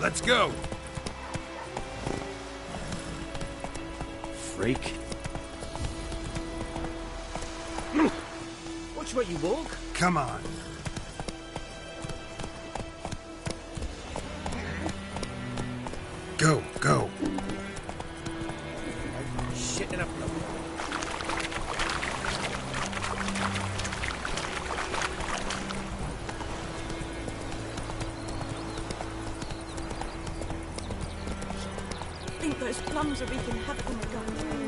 Let's go. Freak. Watch where you walk. Come on. Go, go. Shit in a blow. I think those plums are wreaking havoc on the garden.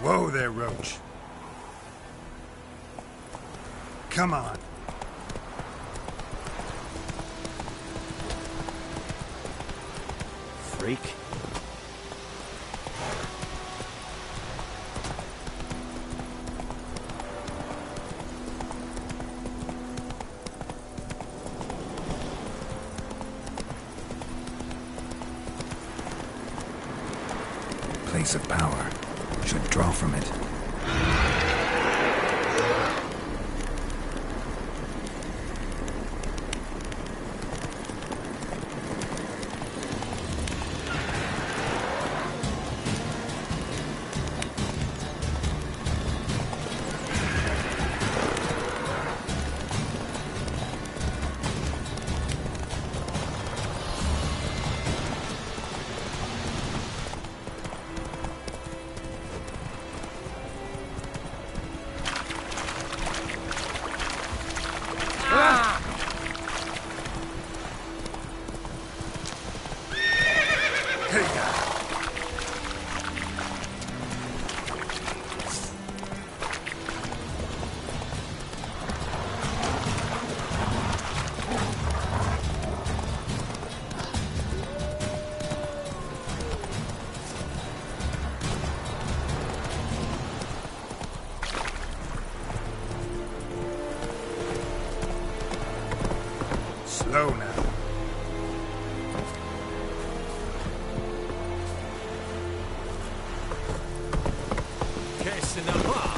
Whoa there, Roach. Come on. Freak. Place of power. Should draw from it. Slow now. Que cinema!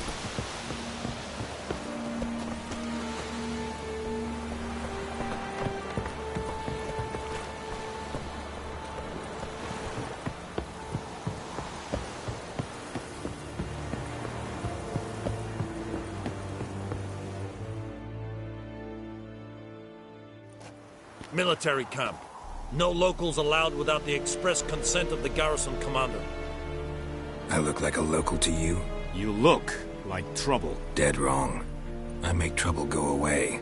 Military camp. No locals allowed without the express consent of the garrison commander. I look like a local to you? You look like trouble. Dead wrong. I make trouble go away.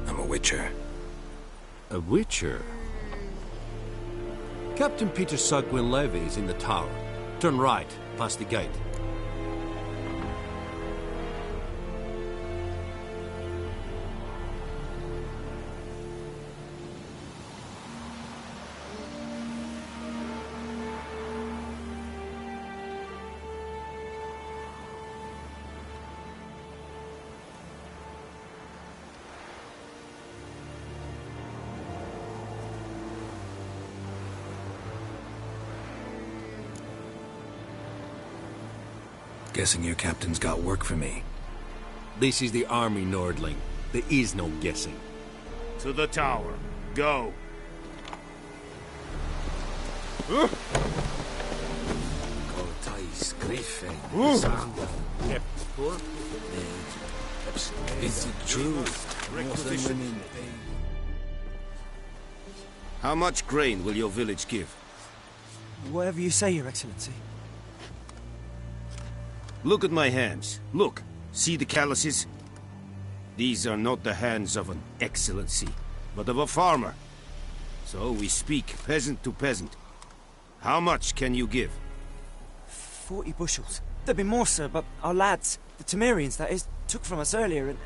I'm a witcher. A witcher? Captain Peter Sagwin Levy is in the tower. Turn right, past the gate. Guessing your captain's got work for me. This is the army, Nordling. There is no guessing. To the tower. Go. It's true. How much grain will your village give? Whatever you say, Your Excellency. Look at my hands. Look. See the calluses? These are not the hands of an excellency, but of a farmer. So we speak peasant to peasant. How much can you give? 40 bushels. There'd be more, sir, but our lads, the Temerians, that is, took from us earlier and...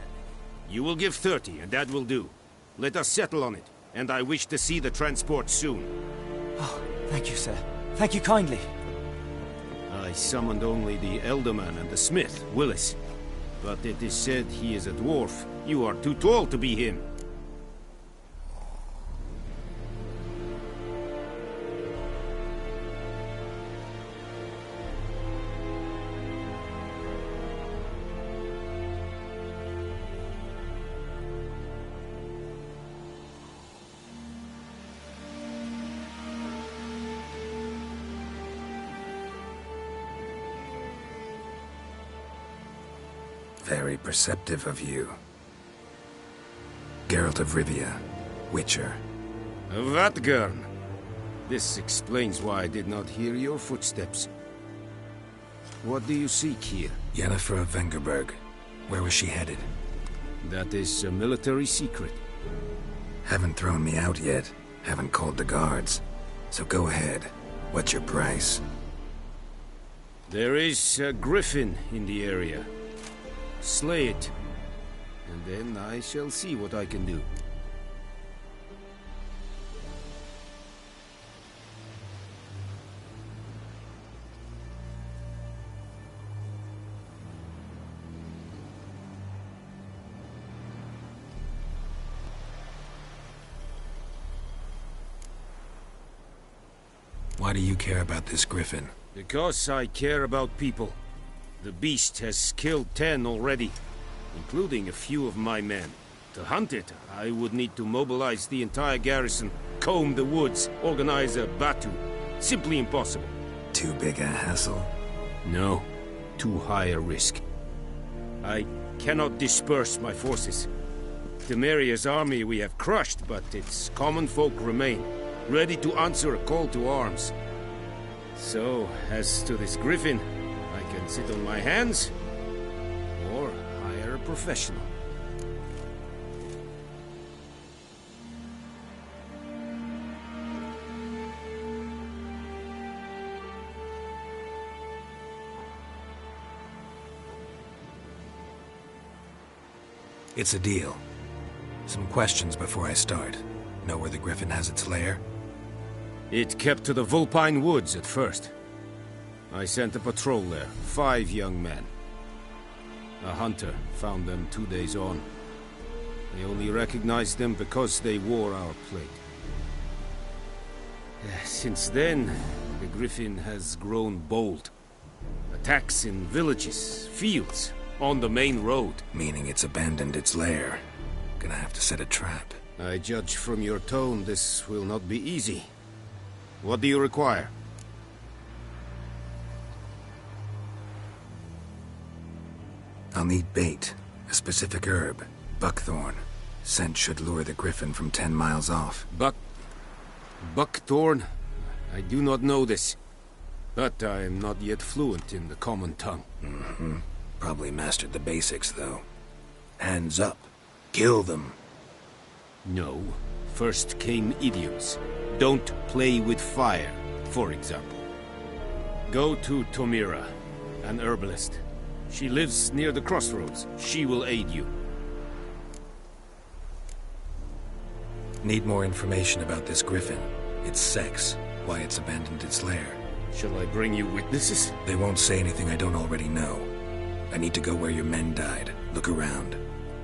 You will give 30, and that will do. Let us settle on it, and I wish to see the transport soon. Oh, thank you, sir. Thank you kindly. I summoned only the Elderman and the smith, Willis. But it is said he is a dwarf. You are too tall to be him. Very perceptive of you. Geralt of Rivia, Witcher. Vatgern. This explains why I did not hear your footsteps. What do you seek here? Yennefer of Vengerberg. Where was she headed? That is a military secret. Haven't thrown me out yet. Haven't called the guards. So go ahead. What's your price? There is a griffin in the area. Slay it, and then I shall see what I can do. Why do you care about this griffin? Because I care about people. The beast has killed 10 already, including a few of my men. To hunt it, I would need to mobilize the entire garrison, comb the woods, organize a batu. Simply impossible. Too big a hassle? No, too high a risk. I cannot disperse my forces. Temeria's army we have crushed, but its common folk remain, ready to answer a call to arms. So, as to this griffin, I can sit on my hands, or hire a professional. It's a deal. Some questions before I start. Know where the griffin has its lair? It kept to the Vulpine Woods at first. I sent a patrol there, 5 young men. A hunter found them 2 days on. I only recognized them because they wore our plate. Since then, the Griffin has grown bold. Attacks in villages, fields, on the main road. Meaning it's abandoned its lair. Gonna have to set a trap. I judge from your tone this will not be easy. What do you require? I'll need bait, a specific herb, buckthorn. Scent should lure the Griffin from 10 miles off. Buckthorn? I do not know this. But I am not yet fluent in the common tongue. Mm-hmm. Probably mastered the basics, though. Hands up. Kill them. No. First came idioms. Don't play with fire, for example. Go to Tomira, an herbalist. She lives near the crossroads. She will aid you. Need more information about this Griffin. Its sex, why it's abandoned its lair. Shall I bring you witnesses? They won't say anything I don't already know. I need to go where your men died. Look around.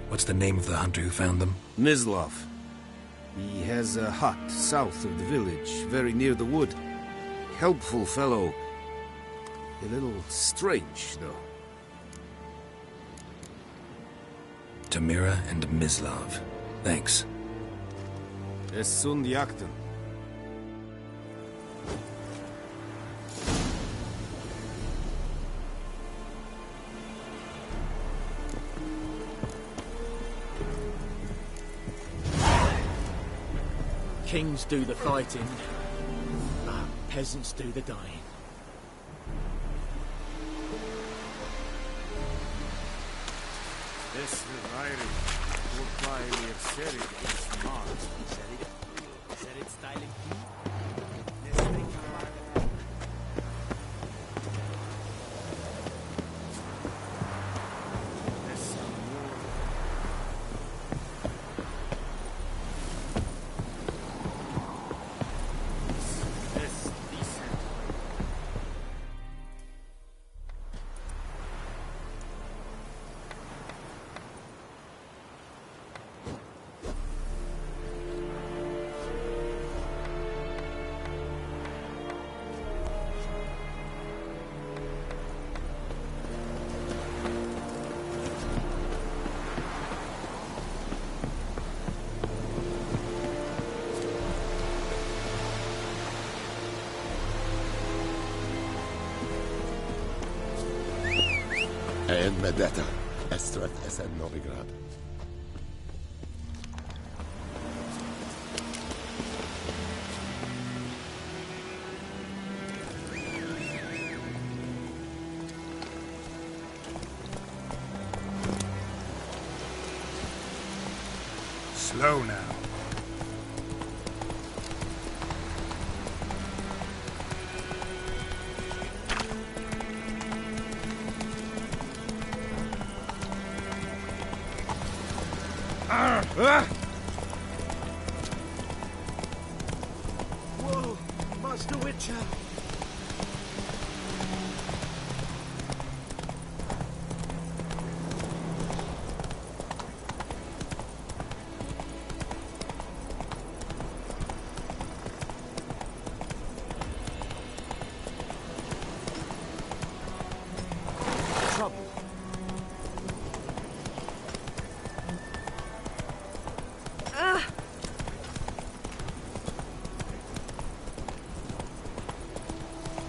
What's the name of the hunter who found them? Mislav. He has a hut south of the village, very near the wood. Helpful fellow. A little strange, though. Tamira and Mislav. Thanks. Es sund jakten. Kings do the fighting, peasants do the dying. This rivalry would probably have said it is Mars. Said it styling. En med detta, Estret SN Novigrad. Slow now. Whoa, Master Witcher! Trouble.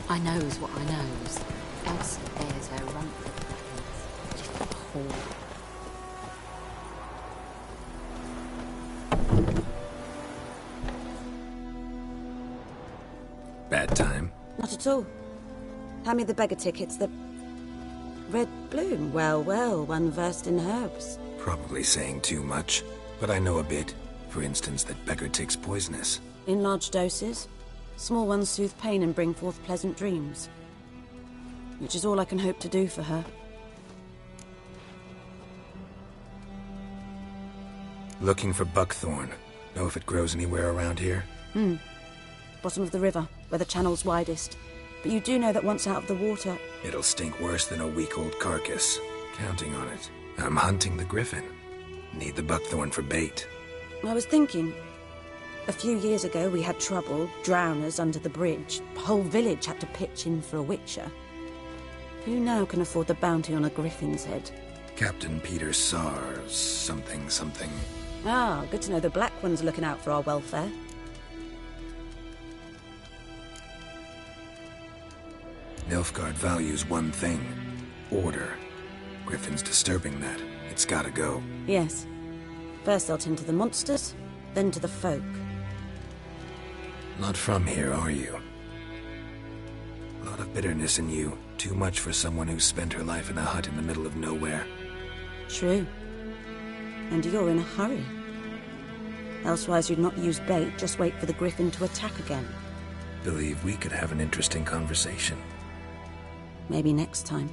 I knows what I knows. Elsa bears her rump with the just a whore. Bad time. Not at all. Hand me the beggar tickets, the... Red bloom. Well, well, one versed in herbs. Probably saying too much, but I know a bit. For instance, that beggar tick's poisonous. In large doses. Small ones soothe pain and bring forth pleasant dreams. Which is all I can hope to do for her. Looking for buckthorn. Know if it grows anywhere around here? Bottom of the river, where the channel's widest. But you do know that once out of the water... It'll stink worse than a week-old carcass. Counting on it. I'm hunting the Griffin. Need the buckthorn for bait. I was thinking, a few years ago we had trouble, drowners under the bridge. The whole village had to pitch in for a witcher. Who now can afford the bounty on a griffin's head? Captain Peter Sars, something. Ah, good to know the Black One's looking out for our welfare. Nilfgaard values one thing. Order. Griffin's disturbing that. It's gotta go. Yes. First they'll tend to the monsters, then to the folk. Not from here, are you? A lot of bitterness in you. Too much for someone who spent her life in a hut in the middle of nowhere. True. And you're in a hurry. Elsewise you'd not use bait, just wait for the griffin to attack again. Believe we could have an interesting conversation. Maybe next time.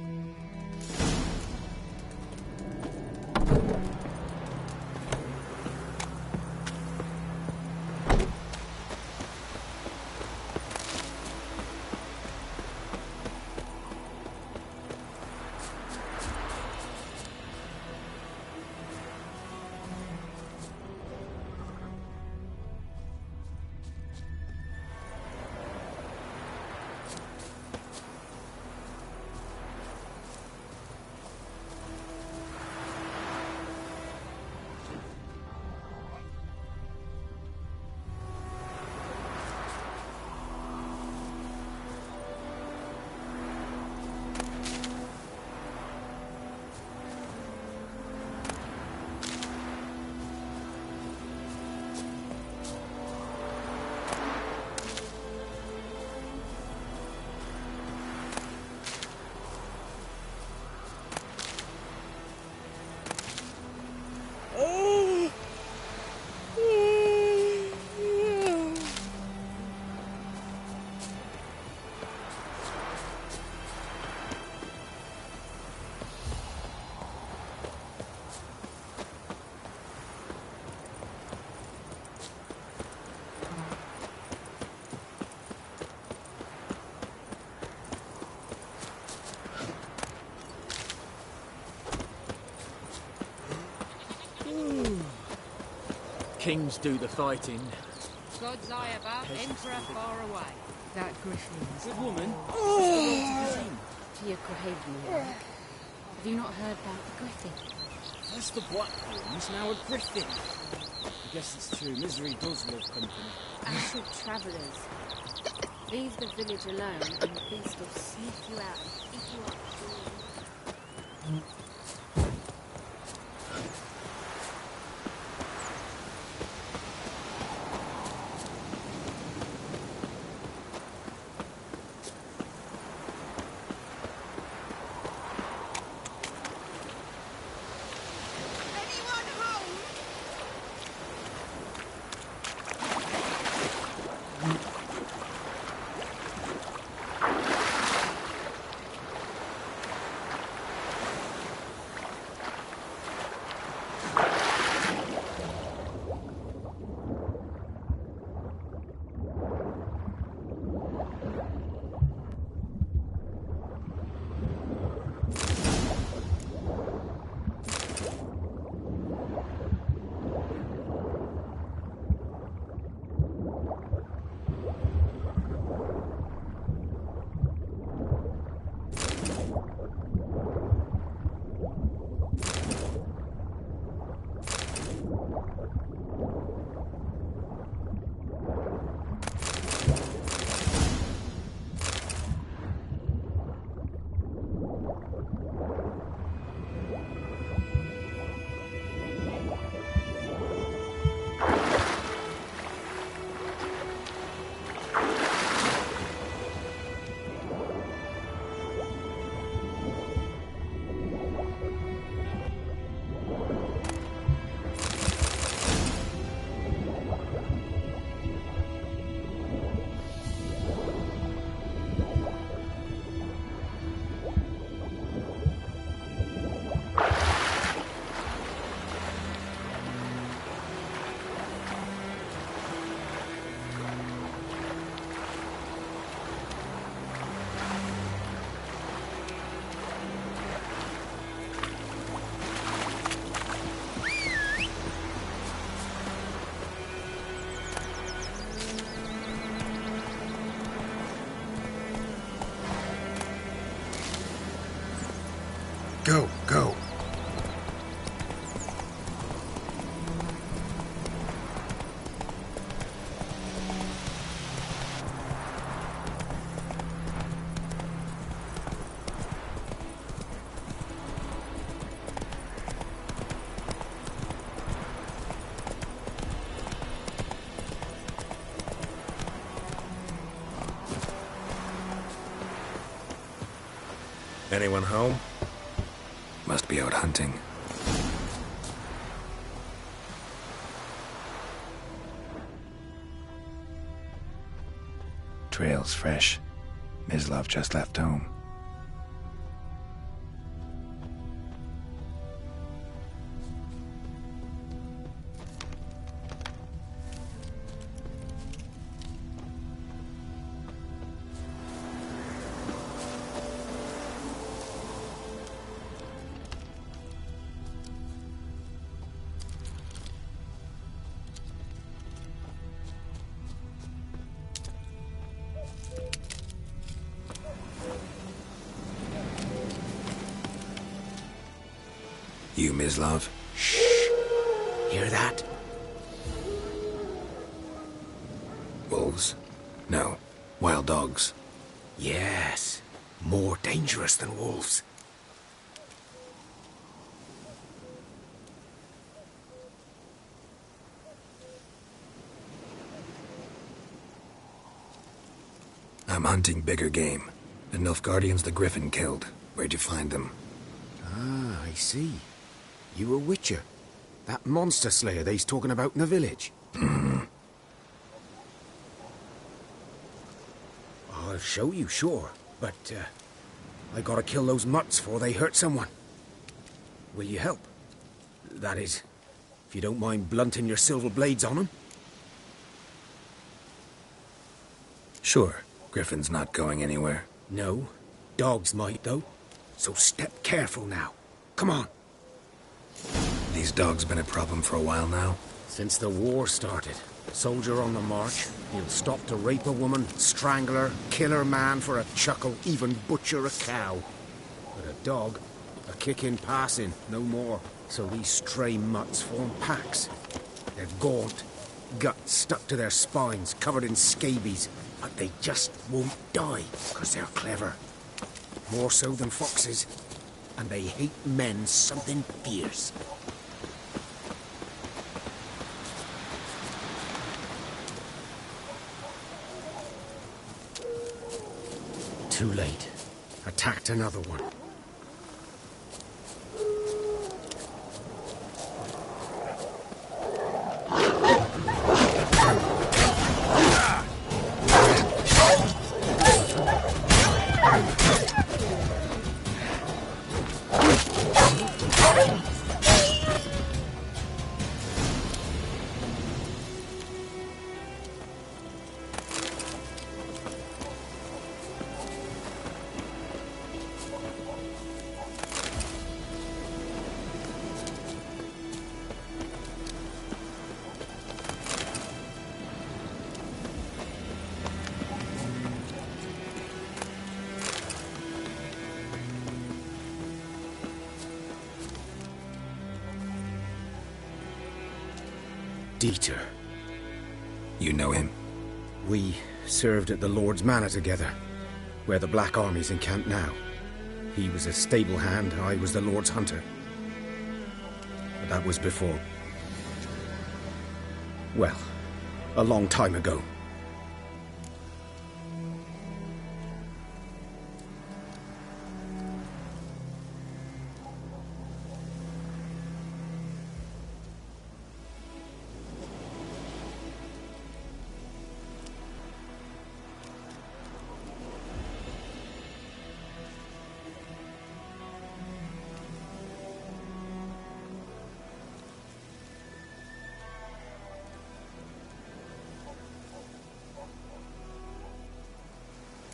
Kings do the fighting. God's eye above, Emperor far away. That griffin's Good woman. To your Grahaven, have you not heard about the griffin? That's the Black One's now a griffin. I guess it's true, misery does love company. Ancient travellers. Leave the village alone and the beast will sniff you out and eat you up. Go, go. Anyone home? Must be out hunting. Trail's fresh. Mislav just left home. You, Mislav? Shh! Hear that? Wolves? No. Wild dogs. Yes. More dangerous than wolves. I'm hunting bigger game. The Nilfgaardians the Griffin killed. Where'd you find them? Ah, I see. You a witcher. That monster slayer they's talking about in the village. I'll show you, sure. But, I gotta kill those mutts before they hurt someone. Will you help? That is, if you don't mind blunting your silver blades on them. Sure. Griffin's not going anywhere. No. Dogs might, though. So step careful now. Come on. These dogs been a problem for a while now? Since the war started. Soldier on the march. He'll stop to rape a woman, strangle her, kill her man for a chuckle, even butcher a cow. But a dog, a kick in passing, no more. So these stray mutts form packs. They're gaunt, guts stuck to their spines, covered in scabies. But they just won't die, because they're clever. More so than foxes. And they hate men something fierce. Too late. Attacked another one. Dieter. You know him? We served at the Lord's Manor together, where the Black Army's encamped now. He was a stable hand, I was the Lord's hunter. But that was before... well, a long time ago.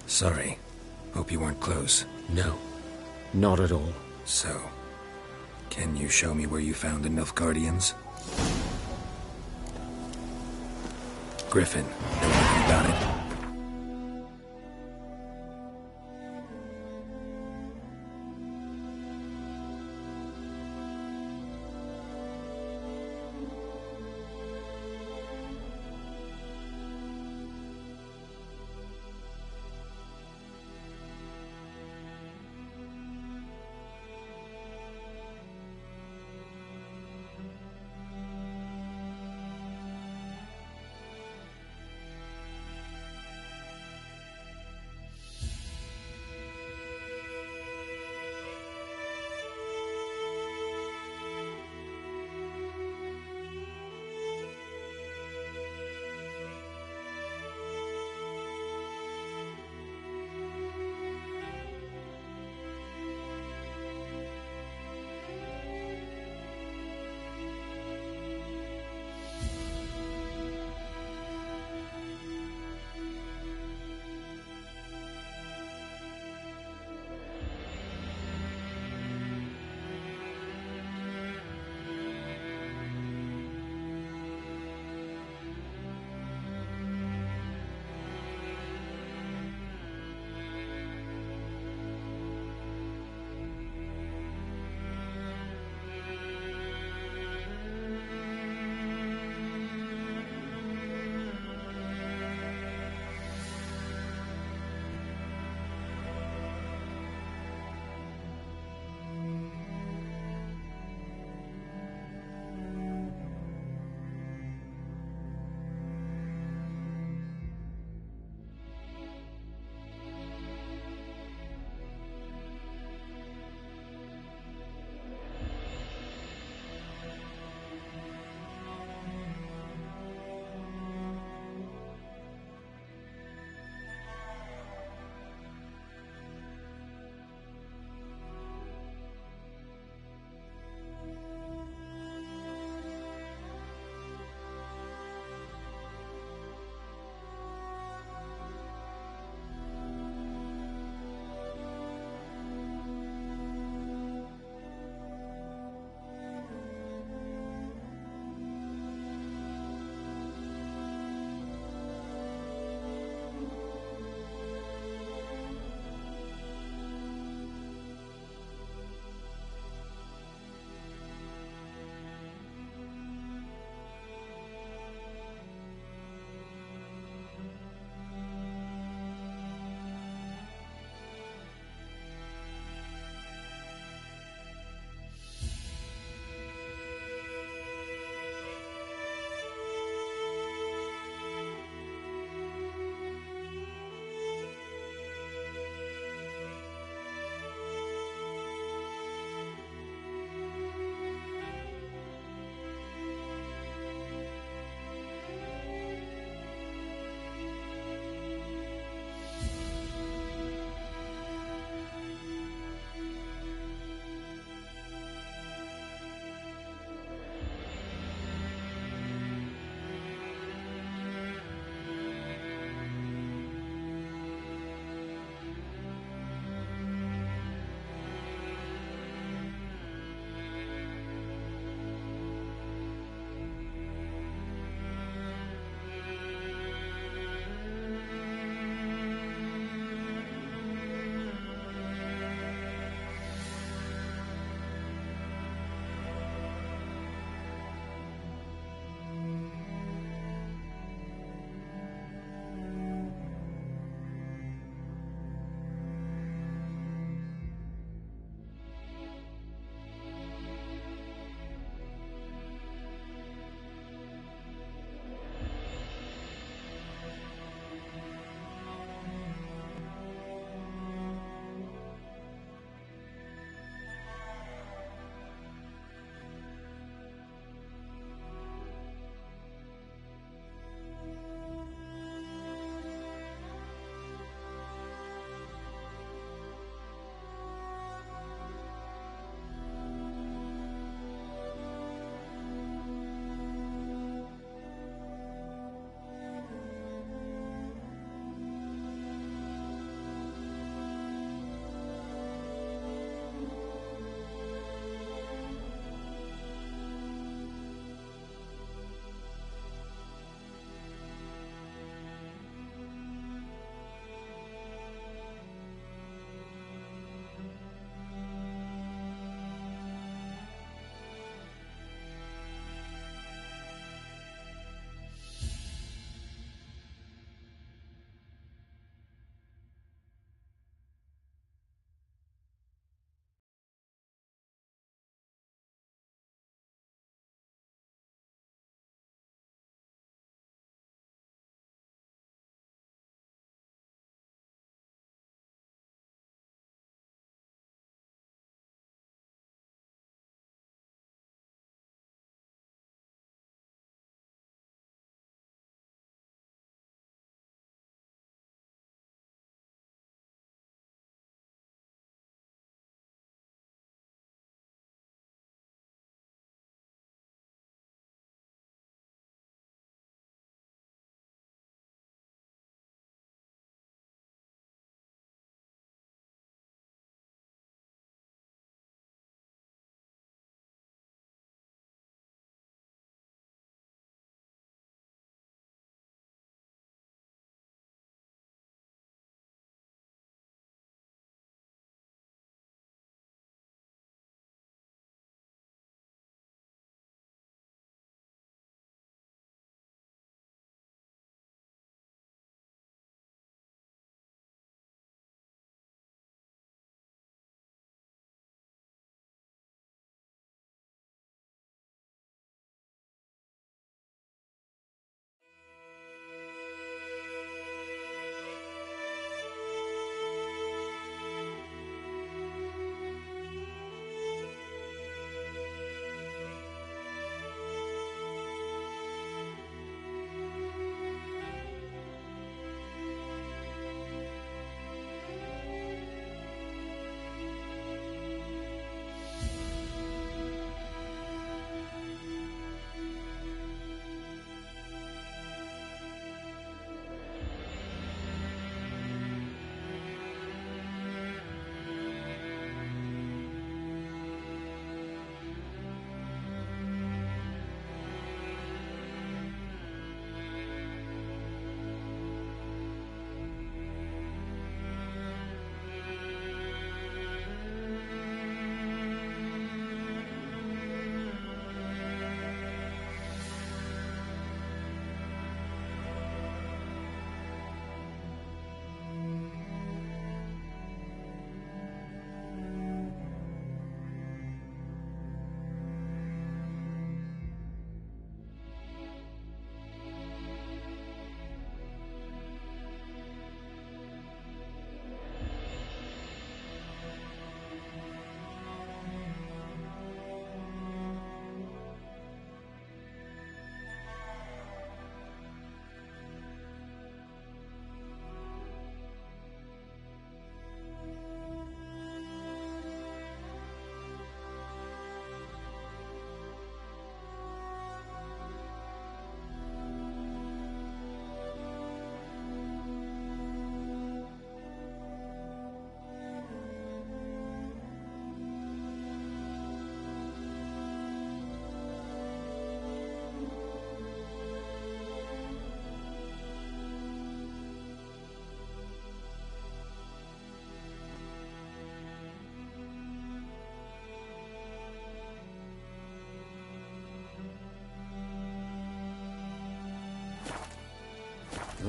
Sorry. Hope you weren't close. No, not at all. So, can you show me where you found the Nilfgaardians? Griffin, know anything about it?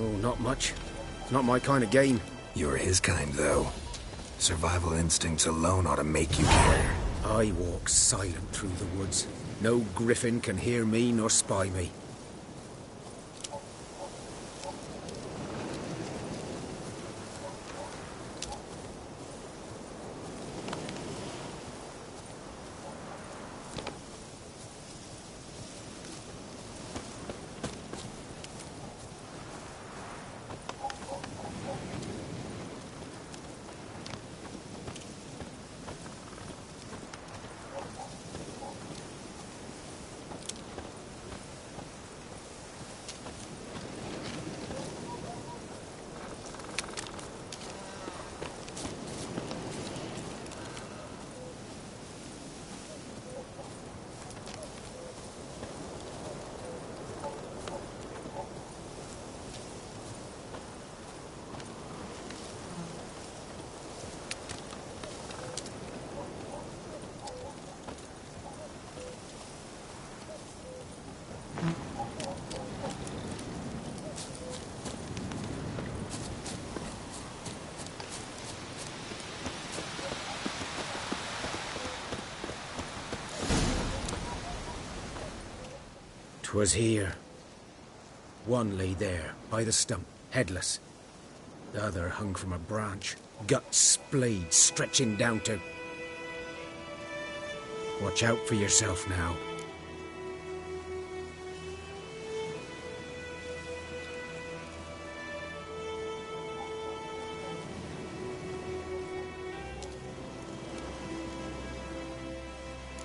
Oh, not much. It's not my kind of game. You're his kind, though. Survival instincts alone ought to make you care. I walk silent through the woods. No griffin can hear me nor spy me. "'Twas here. One lay there, by the stump, headless. The other hung from a branch, guts splayed, stretching down to... Watch out for yourself now."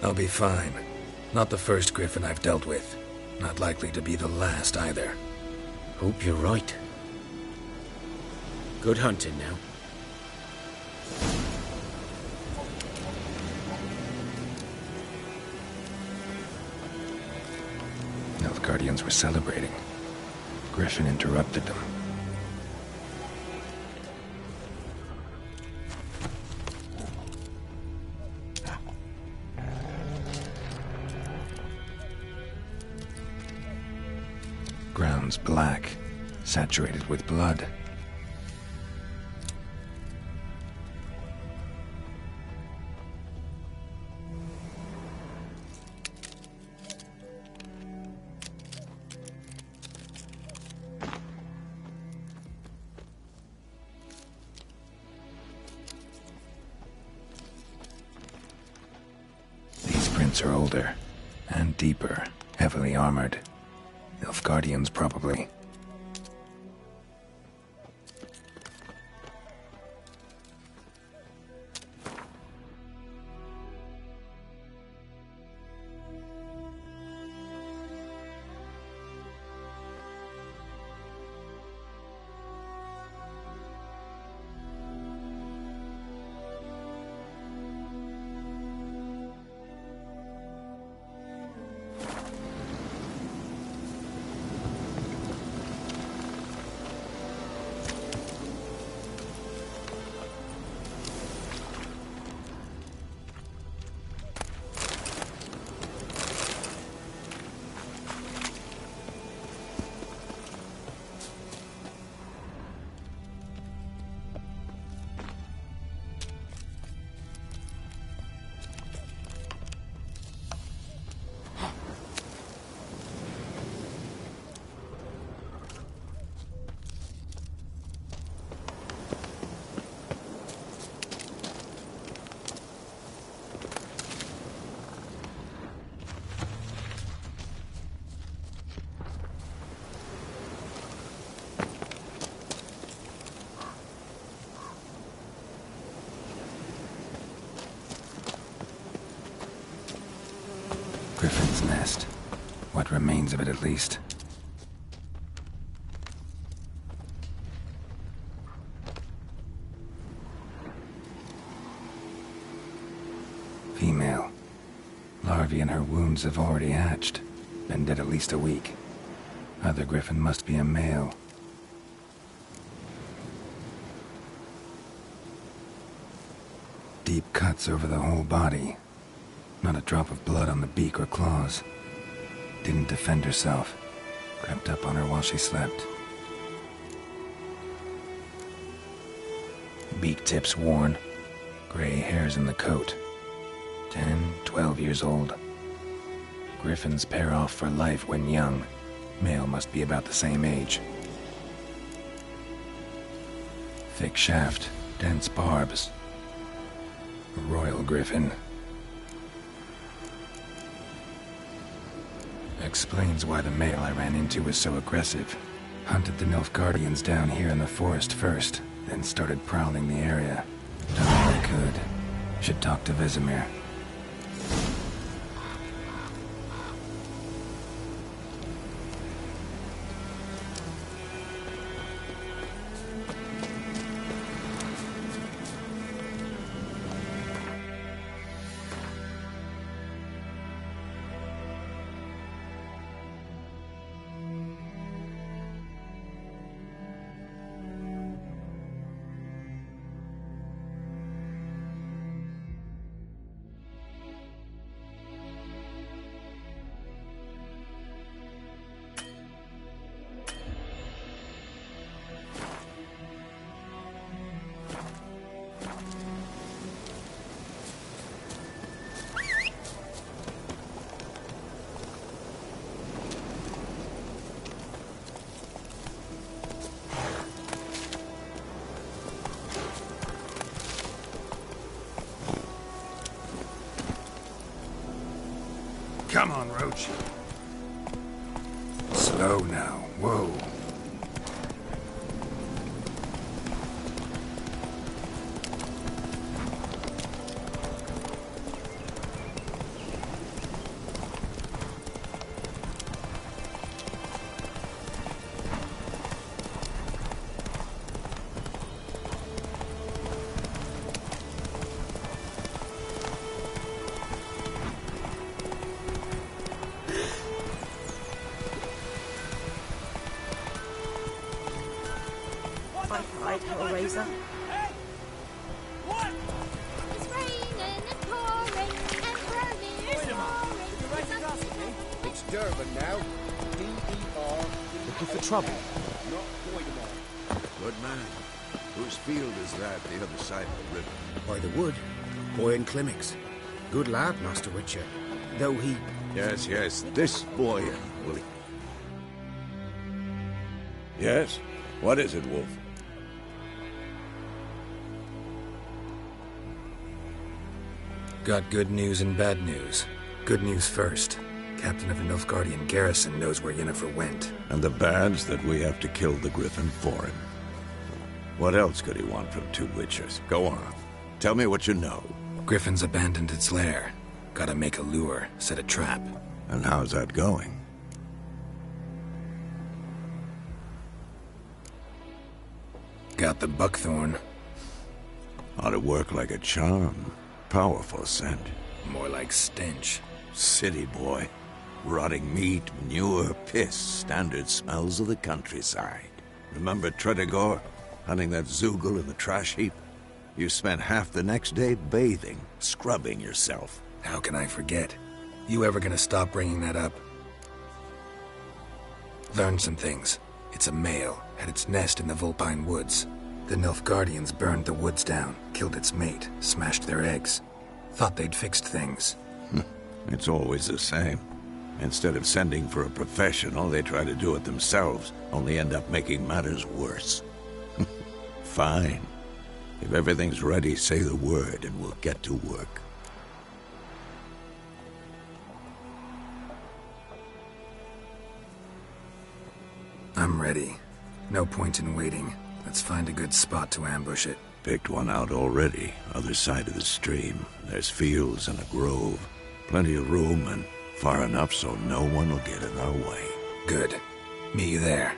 I'll be fine. Not the first griffin I've dealt with. Not likely to be the last, either. Hope you're right. Good hunting now. Nilfgaardians were celebrating. Griffin interrupted them. Ground's black, saturated with blood. These prints are older and deeper, heavily armored. Nilfgaardians, probably. Griffin's nest. What remains of it, at least. Female. Larvae in her wounds have already hatched. Been dead at least a week. Other griffin must be a male. Deep cuts over the whole body. Not a drop of blood on the beak or claws. Didn't defend herself. Crept up on her while she slept. beak tips worn. Gray hairs in the coat. 10, 12 years old. Griffins pair off for life when young. Male must be about the same age. Thick shaft, dense barbs. A royal griffin. Explains why the male I ran into was so aggressive. Hunted the Nilfgaardians down here in the forest first, then started prowling the area. Done all I could. Should talk to Vesemir. Come on, Roach. Slow now. Whoa. Hellraiser. It's raining and pouring and burning. It's Durban now. D-E-R. Looking for trouble? Not Poidemar. Good man. Whose field is that, the other side of the river? By the wood. Boy in Climmix. Good lad, Master Witcher. Though he... Yes, this boy, will he? Yes? What is it, Wolf? Got good news and bad news. Good news first. Captain of the Nilfgaardian garrison knows where Yennefer went. And the bad's that we have to kill the Griffin for him. What else could he want from two Witchers? Go on. Tell me what you know. Griffin's abandoned its lair. Gotta make a lure, set a trap. And how's that going? Got the buckthorn. Ought to work like a charm. Powerful scent. More like stench. City boy. Rotting meat, manure, piss. Standard smells of the countryside. Remember Tredegor? Hunting that Zoogle in the trash heap? You spent half the next day bathing, scrubbing yourself. How can I forget? You ever gonna stop bringing that up? Learned some things. It's a male, had its nest in the Vulpine Woods. The Nilfgaardians burned the woods down, killed its mate, smashed their eggs. Thought they'd fixed things. It's always the same. Instead of sending for a professional, they try to do it themselves, only end up making matters worse. Fine. If everything's ready, say the word and we'll get to work. I'm ready. No point in waiting. Let's find a good spot to ambush it. Picked one out already, other side of the stream. There's fields and a grove. Plenty of room and far enough so no one will get in our way. Good. Meet you there.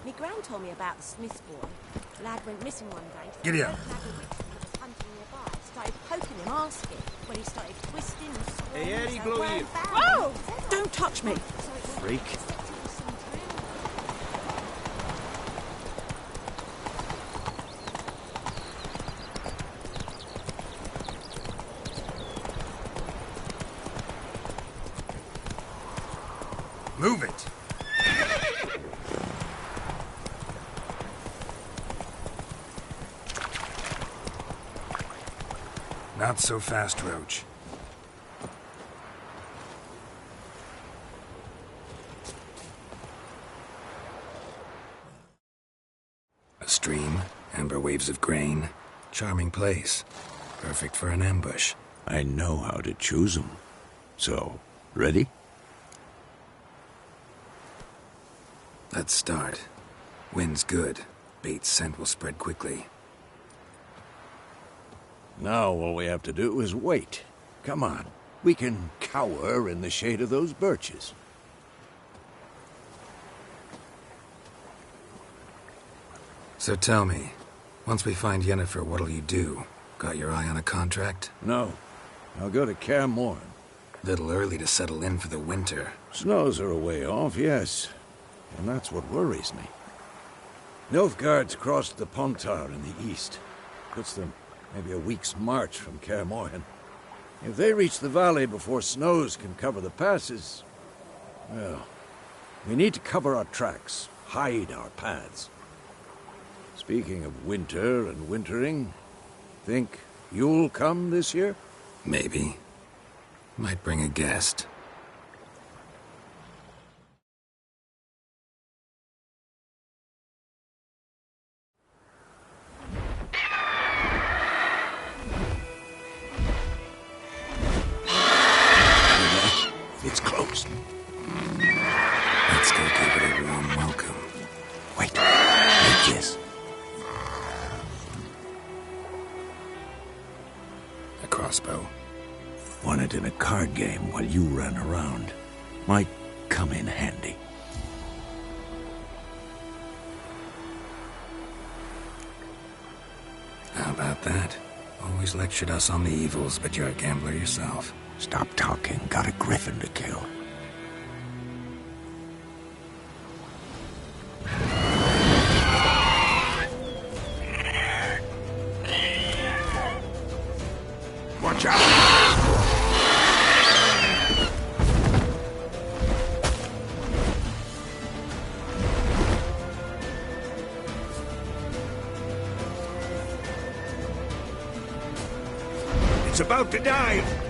My gran told me about the Smith's boy. Lad went missing one day. Giddy up. Hunting nearby. Started poking him, asking. When he started twisting and screaming. Hey, Eddie, glow you. Whoa! Don't touch me. Freak. Move it! Not so fast, Roach. A stream, amber waves of grain. Charming place. Perfect for an ambush. I know how to choose them. So, ready? Let's start. Wind's good. Bait's scent will spread quickly. Now all we have to do is wait. Come on. We can cower in the shade of those birches. So tell me, once we find Yennefer, what'll you do? Got your eye on a contract? No. I'll go to Kaer Morhen. Little early to settle in for the winter. Snows are a way off, yes. And that's what worries me. Nilfgaard's crossed the Pontar in the east. Puts them maybe a week's march from Kaer Morhen. If they reach the valley before snows can cover the passes, well, we need to cover our tracks, hide our paths. Speaking of winter and wintering, think you'll come this year? Maybe. Might bring a guest. It's close. Let's go give it a warm welcome. Wait. Like this. A crossbow. Won it in a card game while you ran around. Might come in handy. How about that? Always lectured us on the evils, but you're a gambler yourself. Stop talking. Got a griffin to kill. Watch out! It's about to dive!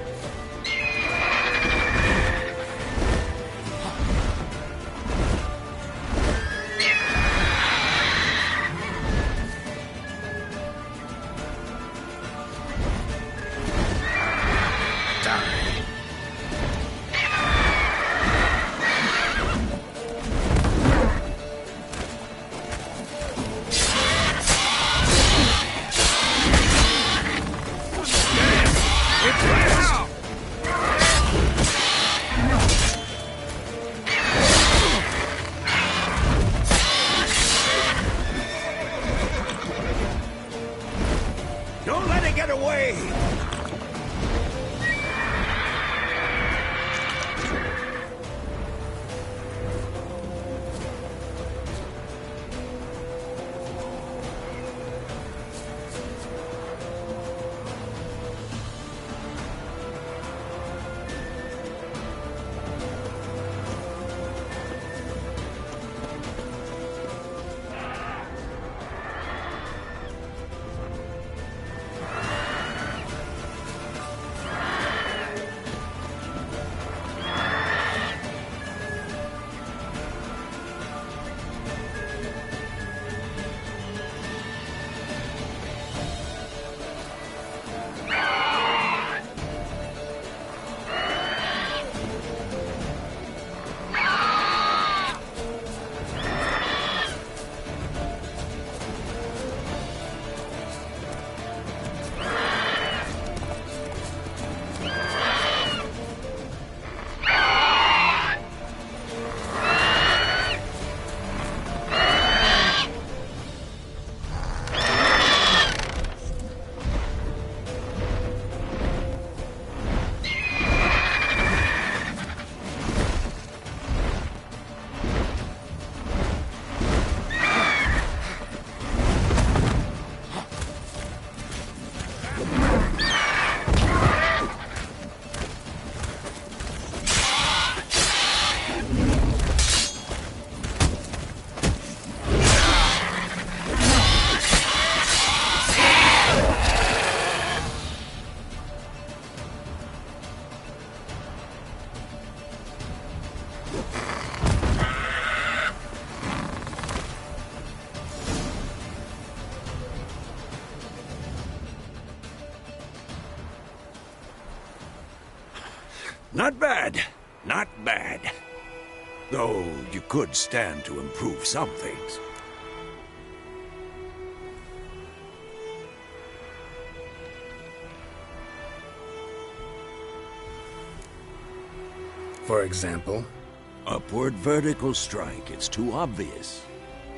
It's right out! Not bad. Not bad. Though you could stand to improve some things. For example? Upward vertical strike. It's too obvious.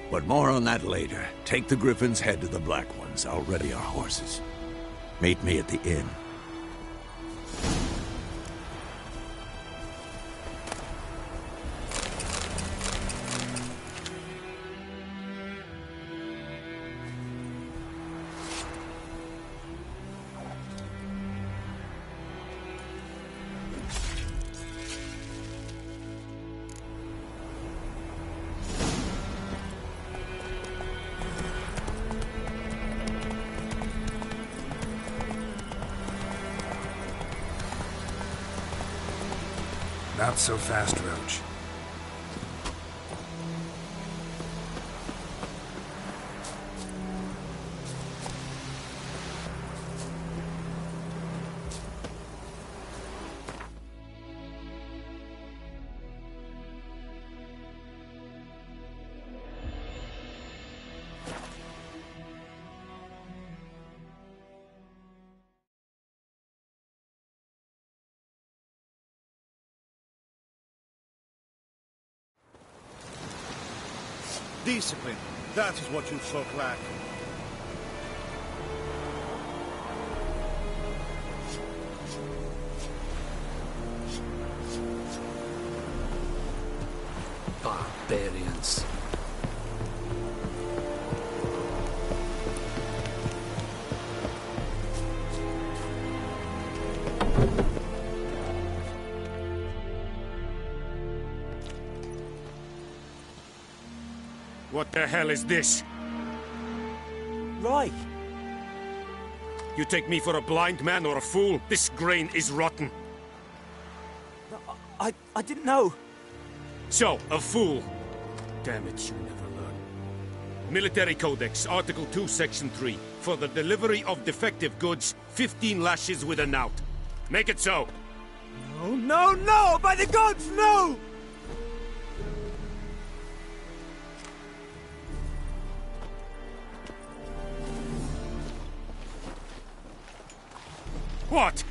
But more on that later. Take the Griffin's head to the Black Ones. I'll ready our horses. Meet me at the inn. Not so fast, Roach. Discipline. That is what you folk lack. Barbarians. What the hell is this? Right. You take me for a blind man or a fool? This grain is rotten. I didn't know. So, a fool. Damn it, you never learn. Military Codex, Article 2, Section 3. For the delivery of defective goods, 15 lashes with a knout. Make it so. No, no, no! By the gods, no! What?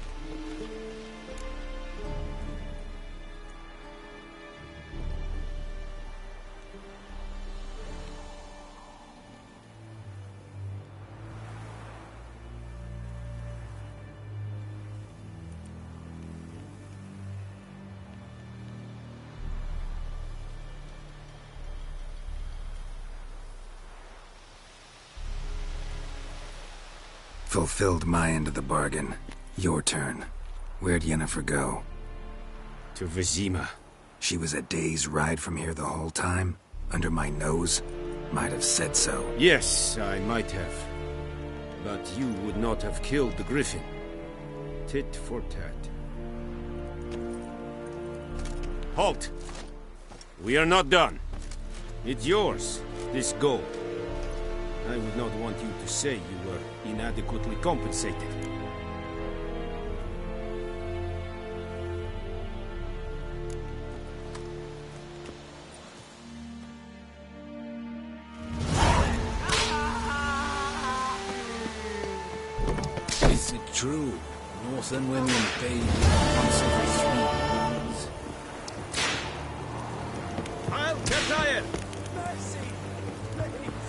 Fulfilled my end of the bargain. Your turn. Where'd Yennefer go? To Vizima. She was a day's ride from here the whole time? Under my nose? Might have said so. Yes, I might have. But you would not have killed the Griffin. Tit for tat. Halt! We are not done. It's yours, this gold. I would not want you to say you were inadequately compensated. Is it true? Northern women bathe in once every 3 years. I'll get tired! Mercy! Please!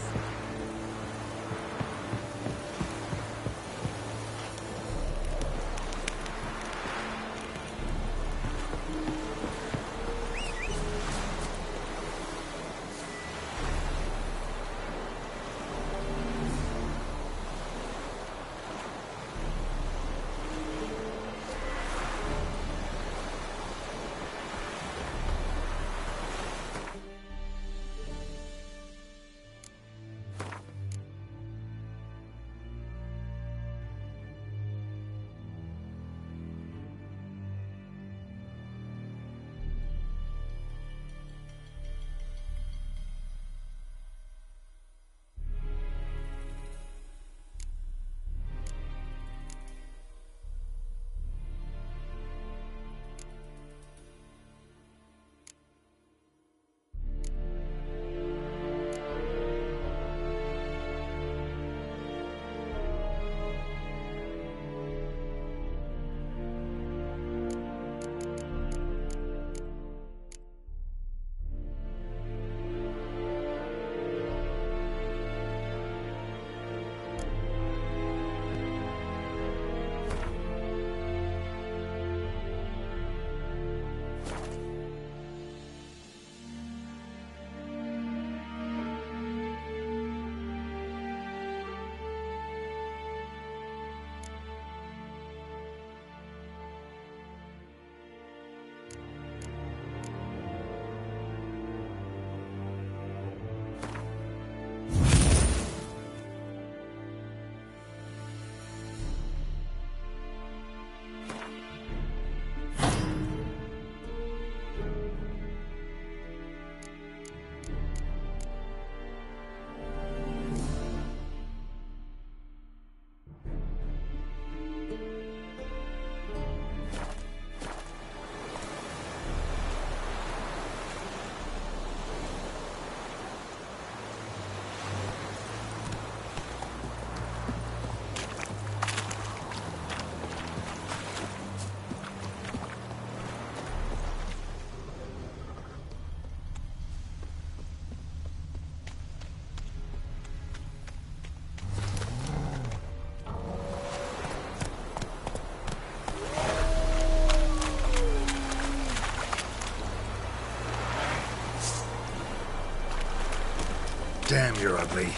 Damn, you're ugly.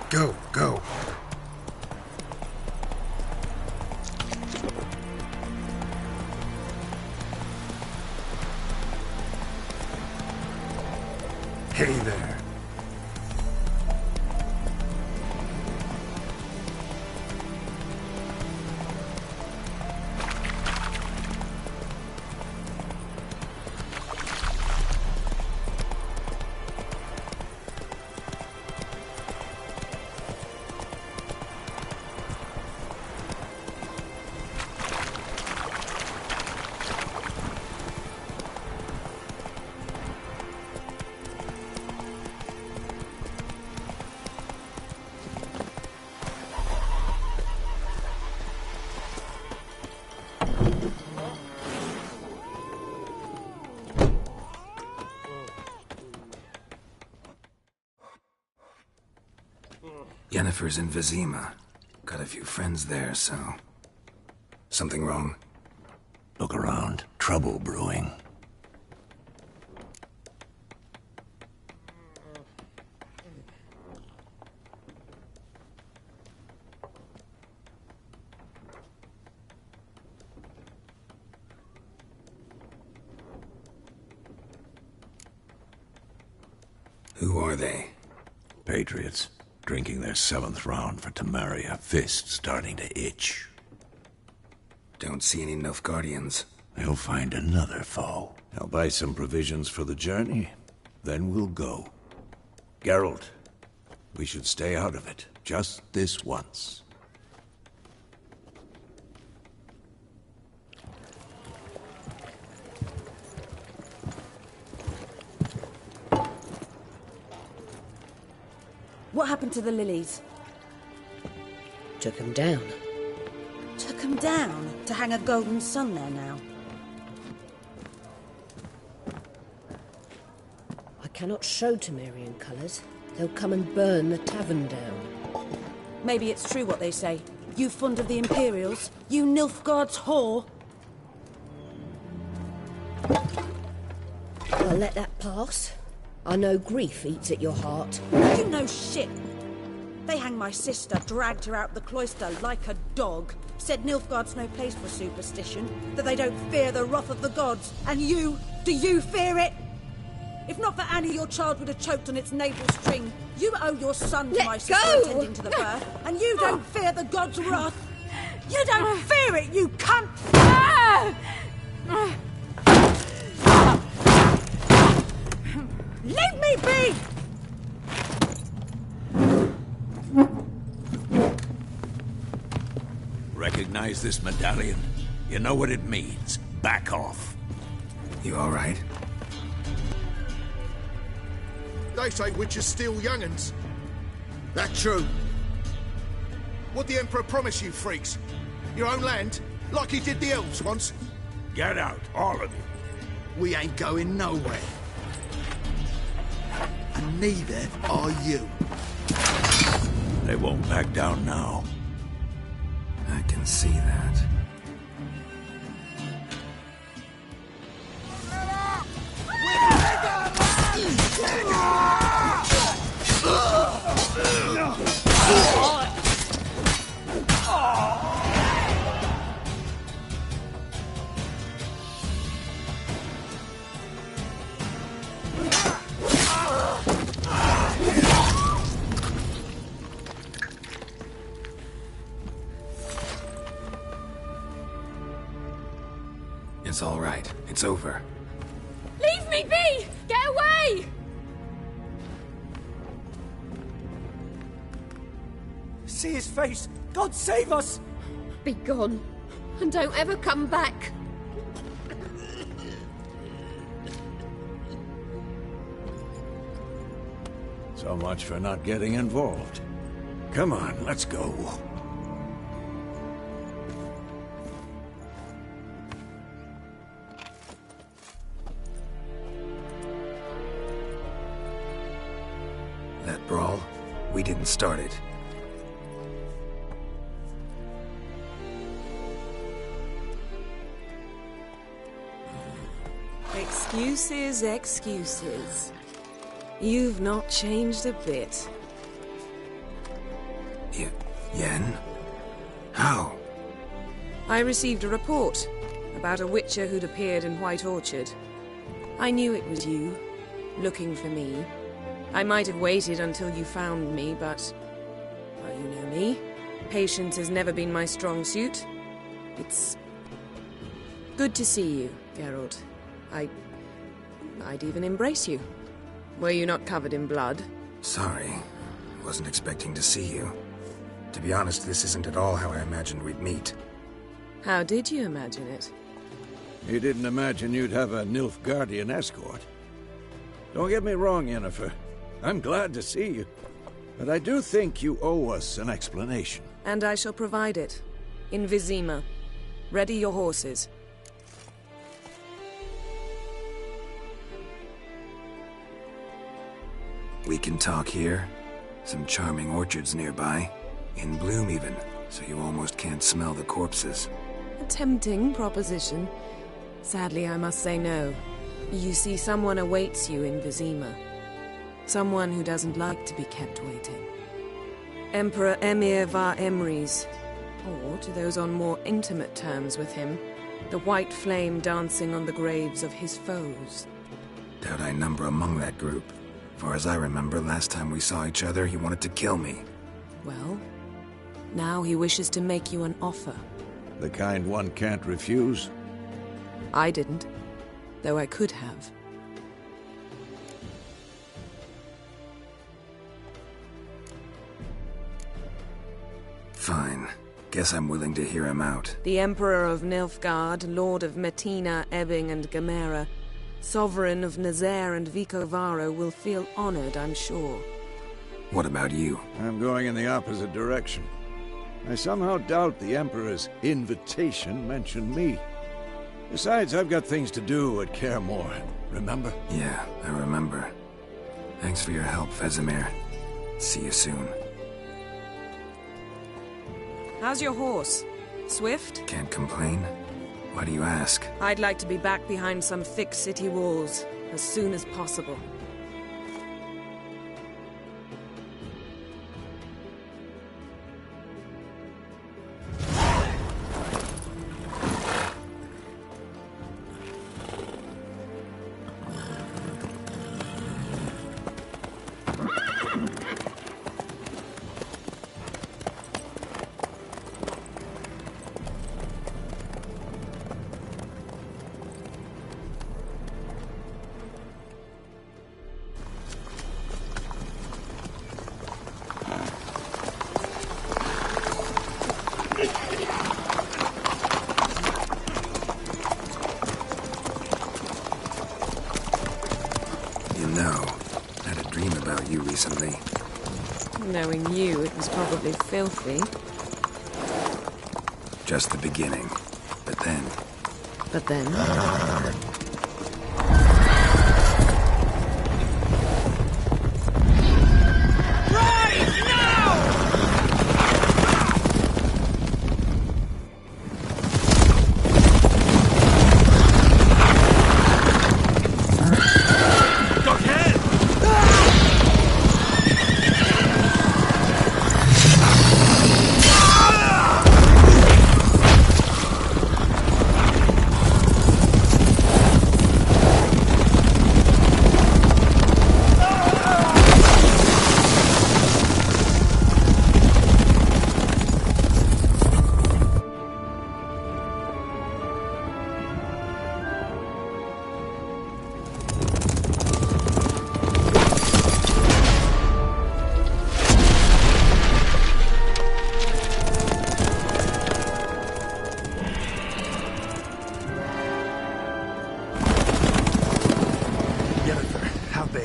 Go, go. Hey there. Yennefer's in Vizima. Got a few friends there, so... Something wrong? Look around. Trouble brewing. Who are they? Patriots. Drinking their 7th round for Temeria. Fist starting to itch. Don't see any Nilfgaardians. They'll find another foe. I'll buy some provisions for the journey. Then we'll go. Geralt, we should stay out of it. Just this once. What happened to the lilies? Took them down. Took them down? To hang a golden sun there now? I cannot show Temerian colours. They'll come and burn the tavern down. Maybe it's true what they say. You fond of the Imperials? You Nilfgaard's whore? I'll let that pass. I know grief eats at your heart. You know shit. They hanged my sister, dragged her out the cloister like a dog. Said Nilfgaard's no place for superstition, that they don't fear the wrath of the gods. And you, do you fear it? If not for Annie, your child would have choked on its navel string. You owe your son to my sister attending to the birth, and you don't fear the gods' wrath. You don't fear it, you cunt! recognize this medallion? You know what it means. Back off. You all right? They say witches steal young'uns. That true? What the Emperor promise you, freaks? Your own land? Like he did the elves once? Get out, all of you. We ain't going nowhere. And neither are you. They won't back down now. I can see that. It's all right. It's over. Leave me be! Get away! See his face! God save us! Be gone, and don't ever come back. So much for not getting involved. Come on, let's go. That brawl, we didn't start it. Excuses, excuses. You've not changed a bit. Yen? How? I received a report about a witcher who'd appeared in White Orchard. I knew it was you, looking for me. I might have waited until you found me, but... well, you know me. Patience has never been my strong suit. It's... good to see you, Geralt. I'd even embrace you. Were you not covered in blood? Sorry. Wasn't expecting to see you. To be honest, this isn't at all how I imagined we'd meet. How did you imagine it? You didn't imagine you'd have a Nilfgaardian escort. Don't get me wrong, Yennefer. I'm glad to see you. But I do think you owe us an explanation. And I shall provide it. In Vizima. Ready your horses. We can talk here. Some charming orchards nearby. In bloom even, so you almost can't smell the corpses. A tempting proposition. Sadly, I must say no. You see, someone awaits you in Vizima. Someone who doesn't like to be kept waiting. Emperor Emir var Emrys. Or, to those on more intimate terms with him, the white flame dancing on the graves of his foes. Doubt I number among that group. Far as I remember, last time we saw each other, he wanted to kill me. Well, now he wishes to make you an offer. The kind one can't refuse? I didn't, though I could have. Fine. Guess I'm willing to hear him out. The Emperor of Nilfgaard, Lord of Metina, Ebbing and Gamera, Sovereign of Nazaire and Vicovaro will feel honored, I'm sure. What about you? I'm going in the opposite direction. I somehow doubt the Emperor's invitation mentioned me. Besides, I've got things to do at Kaer Morhen, remember? Yeah, I remember. Thanks for your help, Vesemir. See you soon. How's your horse? Swift? Can't complain. Why do you ask? I'd like to be back behind some thick city walls as soon as possible. recently. Knowing you, it was probably filthy. Just the beginning. But then... But then?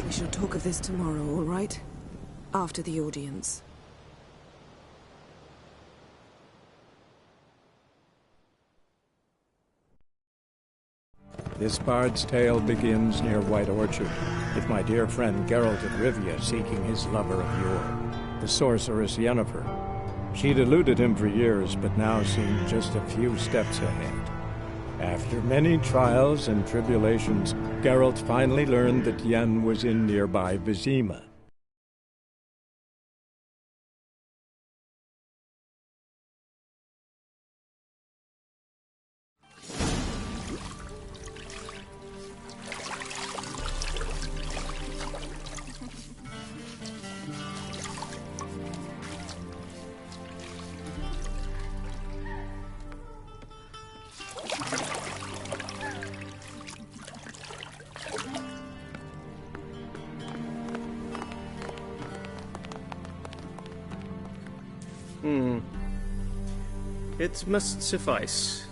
We shall talk of this tomorrow, all right? After the audience. This bard's tale begins near White Orchard, with my dear friend Geralt of Rivia seeking his lover of yore, the sorceress Yennefer. She'd eluded him for years, but now seemed just a few steps ahead. After many trials and tribulations, Geralt finally learned that Yen was in nearby Vizima. It must suffice.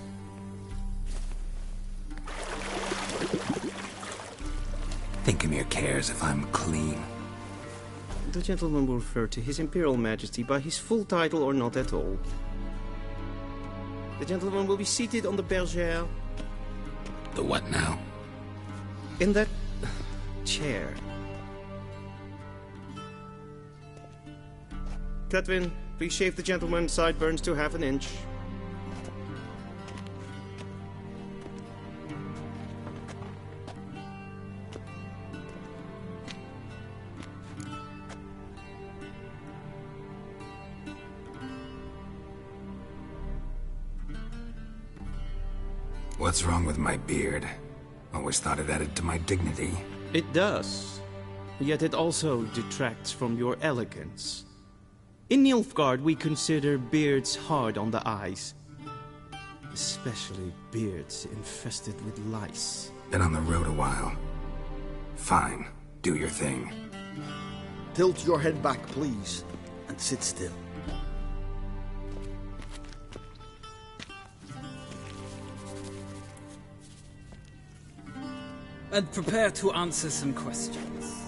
Thinkamere cares if I'm clean. The gentleman will refer to His Imperial Majesty by his full title or not at all. The gentleman will be seated on the bergère. The what now? In that chair. Catwin, please shave the gentleman's sideburns to half an inch. What's wrong with my beard? Always thought it added to my dignity. It does. Yet it also detracts from your elegance. In Nilfgaard, we consider beards hard on the eyes. Especially beards infested with lice. Been on the road a while. Fine. Do your thing. Tilt your head back, please, and sit still. And prepare to answer some questions.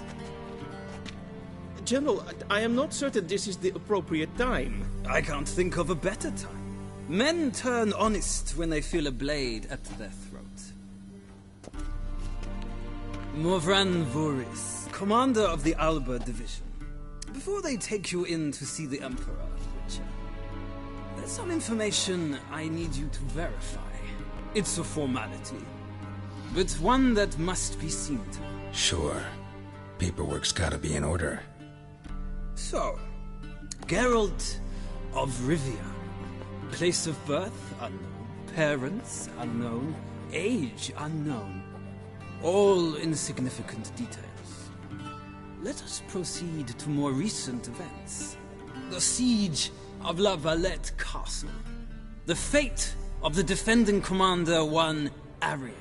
General, I am not certain this is the appropriate time. I can't think of a better time. Men turn honest when they feel a blade at their throat. Morvran Voris, commander of the Alba Division. Before they take you in to see the Emperor, Witcher, there's some information I need you to verify. It's a formality, but one that must be seen to. Sure. Paperwork's gotta be in order. So, Geralt of Rivia. Place of birth unknown. Parents unknown. Age unknown. All insignificant details. Let us proceed to more recent events. The siege of La Valette Castle. The fate of the defending commander, one Arian.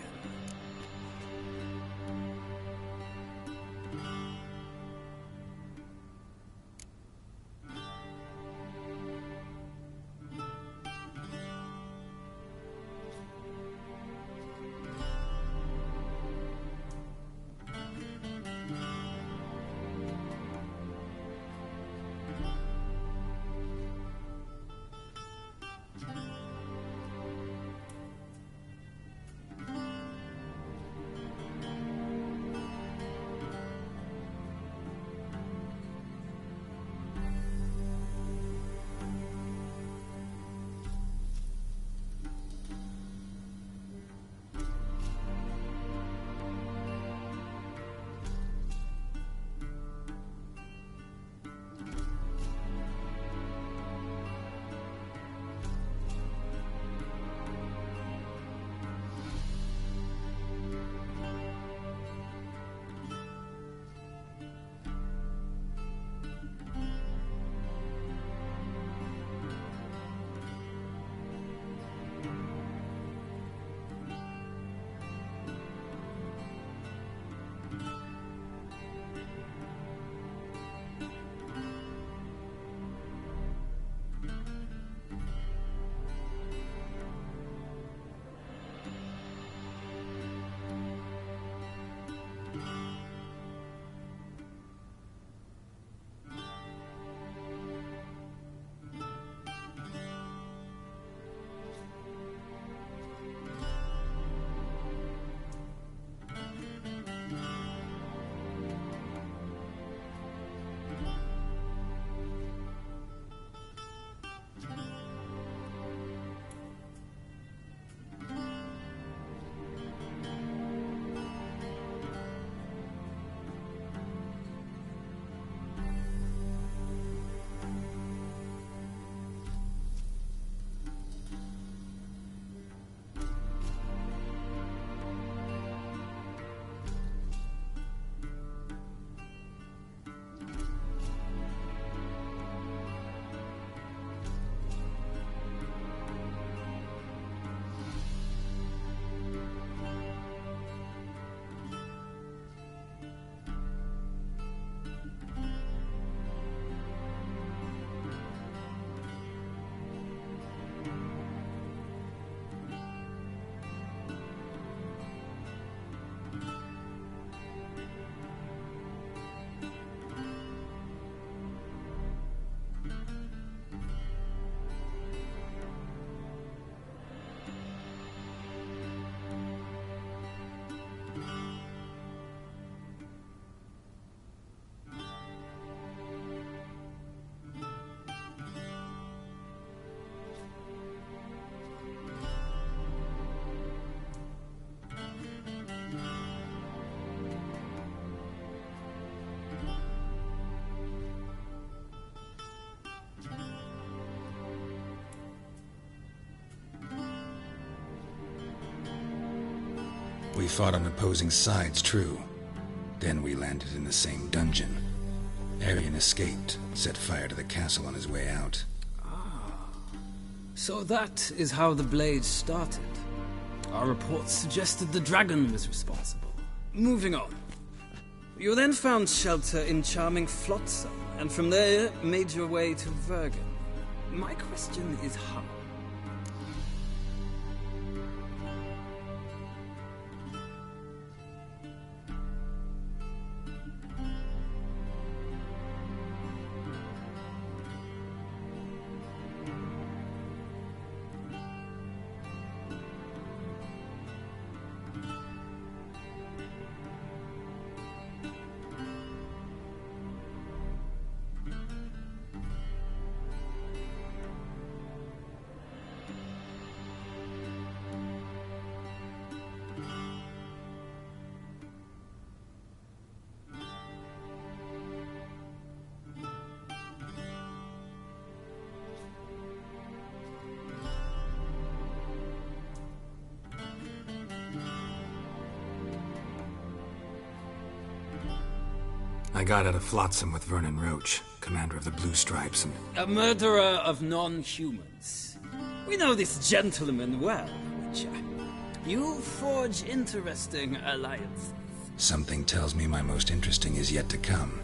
We fought on opposing sides, true. Then we landed in the same dungeon. Arian escaped, set fire to the castle on his way out. So that is how the Blade started. Our reports suggested the dragon was responsible. Moving on. You then found shelter in charming Flotsam, and from there made your way to Vergen. My question is how? I got out of Flotsam with Vernon Roach, commander of the Blue Stripes, and... A murderer of non-humans. We know this gentleman well, Witcher. You forge interesting alliances. Something tells me my most interesting is yet to come.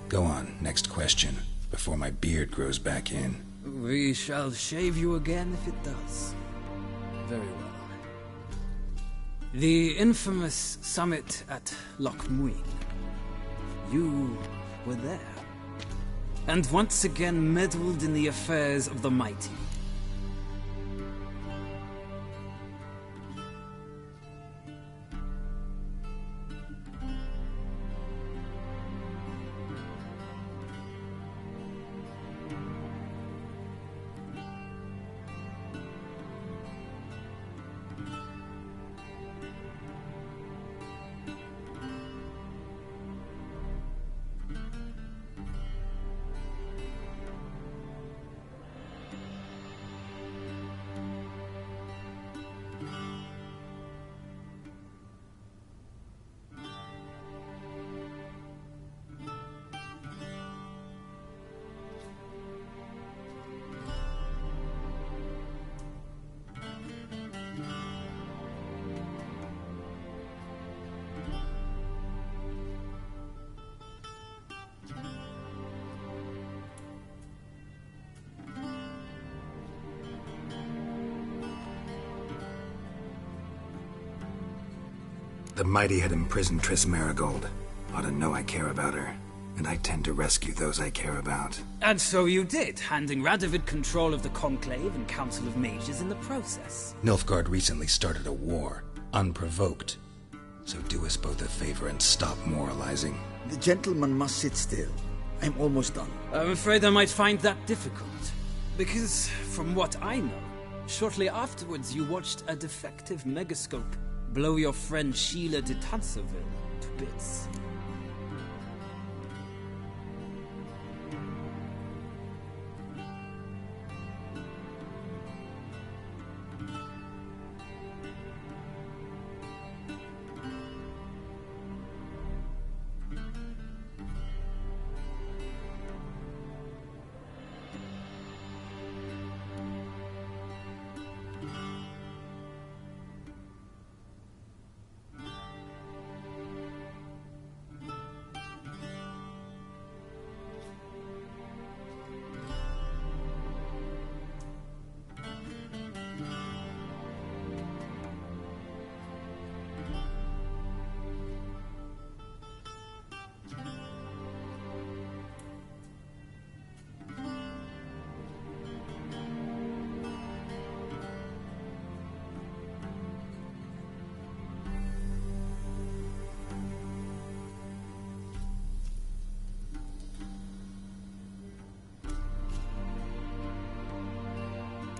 Go on, next question, before my beard grows back in. We shall shave you again if it does. Very well. The infamous summit at Loch Muin. You were there, and once again meddled in the affairs of the mighty. The mighty had imprisoned Triss Marigold. Ought to know I care about her, and I tend to rescue those I care about. And so you did, handing Radovid control of the Conclave and Council of Mages in the process. Nilfgaard recently started a war, unprovoked. So do us both a favor and stop moralizing. The gentleman must sit still. I'm almost done. I'm afraid I might find that difficult. Because, from what I know, shortly afterwards you watched a defective megascope blow your friend Sheila de Tanserville to bits.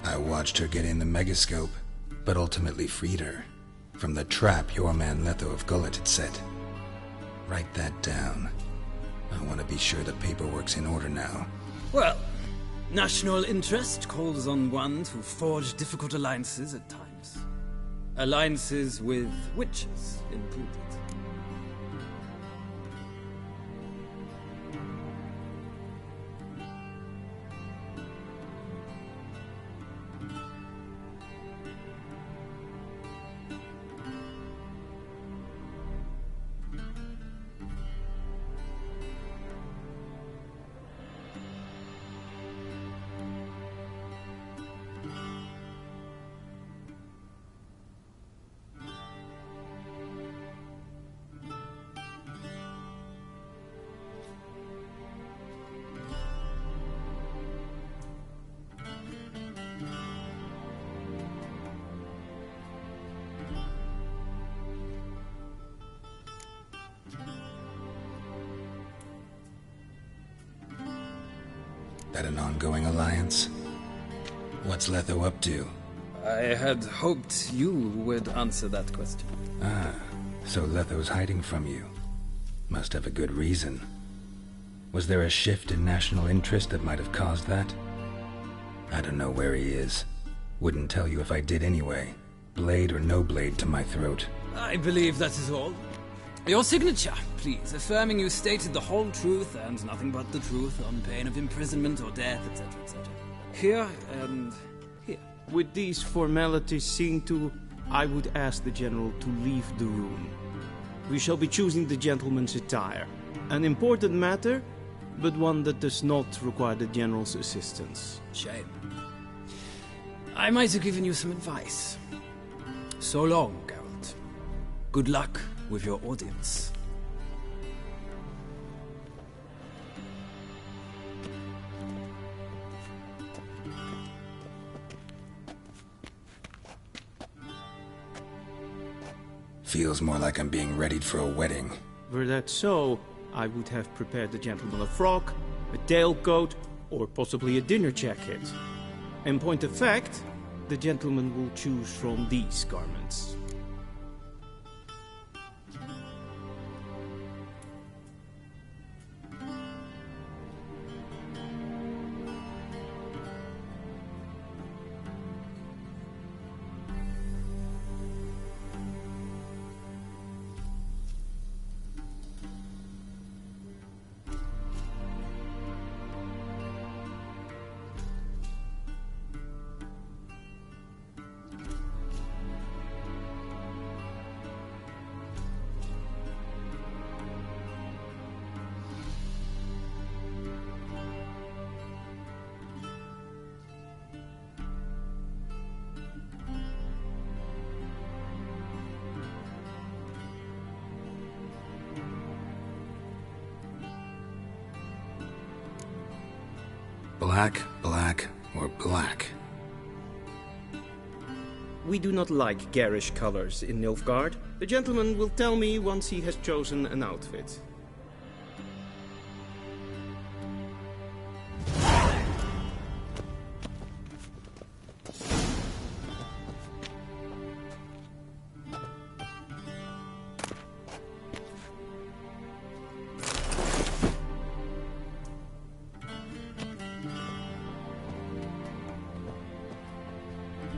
I watched her get in the megascope, but ultimately freed her from the trap your man Letho of Gullet had set. Write that down. I want to be sure the paperwork's in order now. Well, national interest calls on one to forge difficult alliances at times. Alliances with witches included. That an ongoing alliance? What's Letho up to? I had hoped you would answer that question. Ah, so Letho's hiding from you. Must have a good reason. Was there a shift in national interest that might have caused that? I don't know where he is. Wouldn't tell you if I did anyway. Blade or no blade to my throat. I believe that is all. Your signature, please, affirming you stated the whole truth and nothing but the truth on pain of imprisonment or death, etc., etc. Here and here. With these formalities seen to, I would ask the General to leave the room. We shall be choosing the gentleman's attire. An important matter, but one that does not require the General's assistance. Shame. I might have given you some advice. So long, Geralt. Good luck with your audience. Feels more like I'm being readied for a wedding. Were that so, I would have prepared the gentleman a frock, a tailcoat, or possibly a dinner jacket. In point of fact, the gentleman will choose from these garments. Black, black, or black? We do not like garish colors in Nilfgaard. The gentleman will tell me once he has chosen an outfit.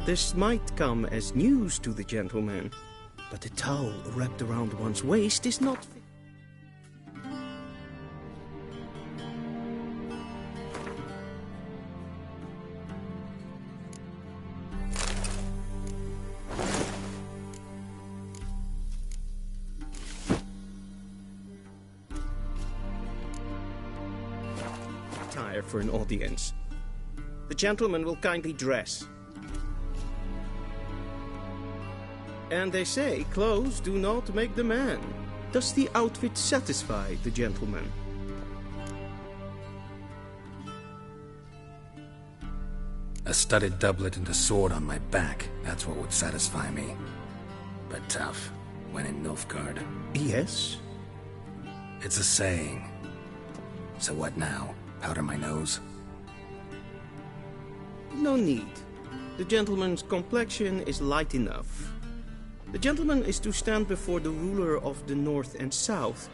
This might come as news to the gentleman, but a towel wrapped around one's waist is not fit. Attire for an audience. The gentleman will kindly dress. And they say clothes do not make the man. Does the outfit satisfy the gentleman? A studded doublet and a sword on my back, that's what would satisfy me. But tough, when in Nilfgaard. Yes? It's a saying. So what now? Powder my nose? No need. The gentleman's complexion is light enough. The gentleman is to stand before the ruler of the North and South.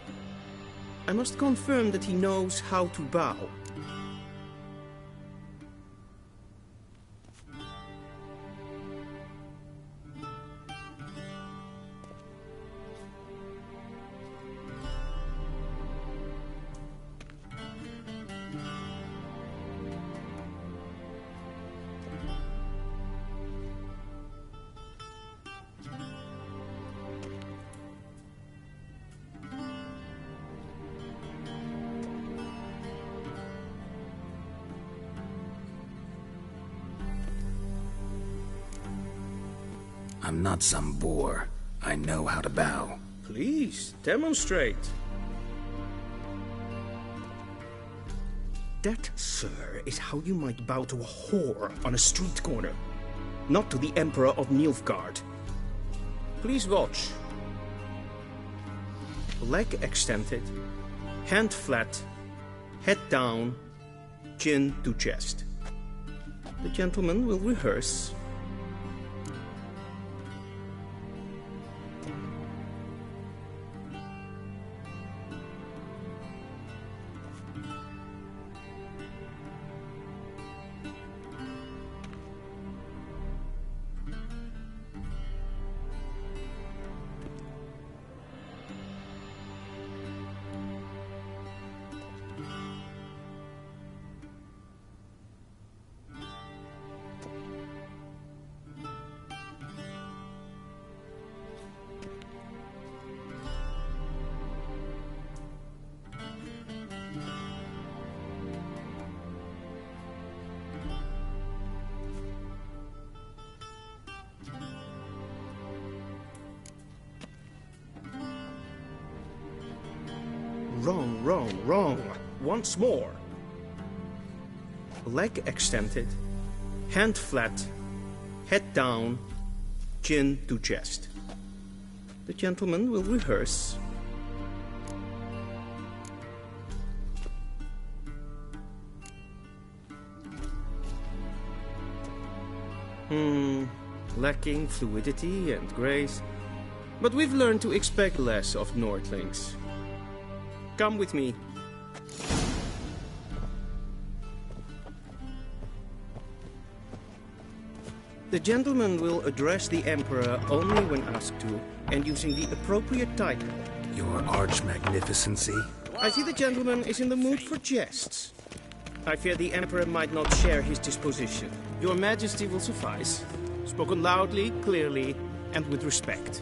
I must confirm that he knows how to bow. I'm not some boor. I know how to bow. Please, demonstrate. That, sir, is how you might bow to a whore on a street corner, not to the Emperor of Nilfgaard. Please watch. Leg extended, hand flat, head down, chin to chest. The gentleman will rehearse. Wrong, wrong, wrong. Once more. Leg extended, hand flat, head down, chin to chest. The gentleman will rehearse. Lacking fluidity and grace. But we've learned to expect less of Nordlings. Come with me. The gentleman will address the Emperor only when asked to, and using the appropriate title. Your Arch-Magnificency? I see the gentleman is in the mood for jests. I fear the Emperor might not share his disposition. Your Majesty will suffice. Spoken loudly, clearly, and with respect.